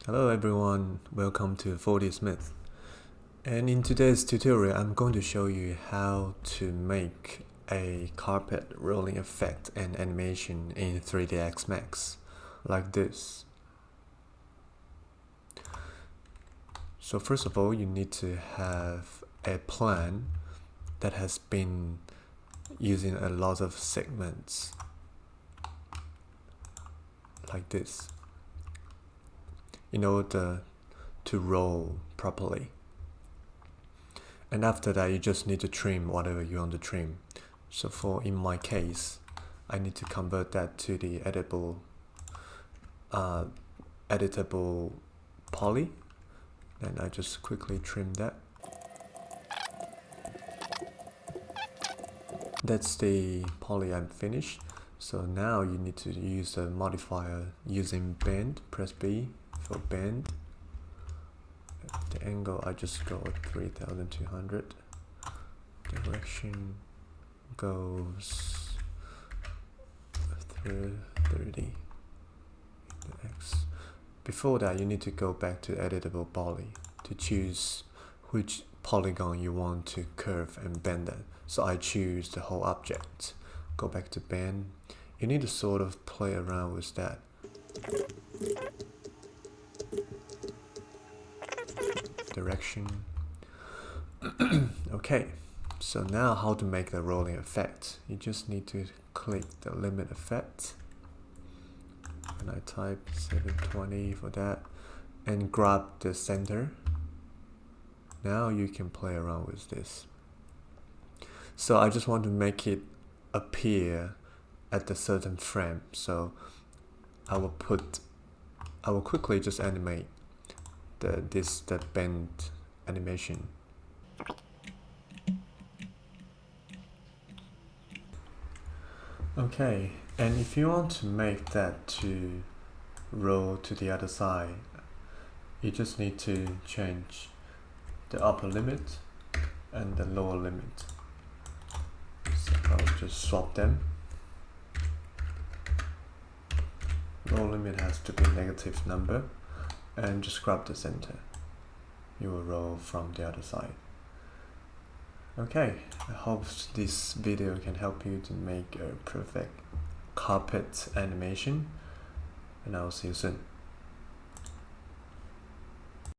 Hello everyone, welcome to 40 Smith. And in today's tutorial, I'm going to show you how to make a carpet rolling effect and animation in 3ds Max, like this. So first of all, you need to have a plan that has been using a lot of segments, like this, in order to roll properly. And after that, you just need to trim whatever you want to trim. So in my case, I need to convert that to the editable poly. And I just quickly trim that. That's the poly I'm finished. So now you need to use a modifier using bend. Press B for bend. The angle, I just go at 3200. Direction goes 30. X. Before that, you need to go back to editable poly to choose which polygon you want to curve and bend it. So I choose the whole object. Go back to bend. You need to sort of play around with that. Direction. Okay, so now how to make the rolling effect. You just need to click the limit effect, and I type 720 for that, and grab the center. Now you can play around with this. So I just want to make it appear at a certain frame, so I will quickly just animate the bend animation. Okay, and if you want to make that to roll to the other side, you just need to change the upper limit and the lower limit. So I'll just swap them. Lower limit has to be negative number, and just grab the center. You will roll from the other side. Okay, I hope this video can help you to make a perfect carpet animation, and I'll see you soon.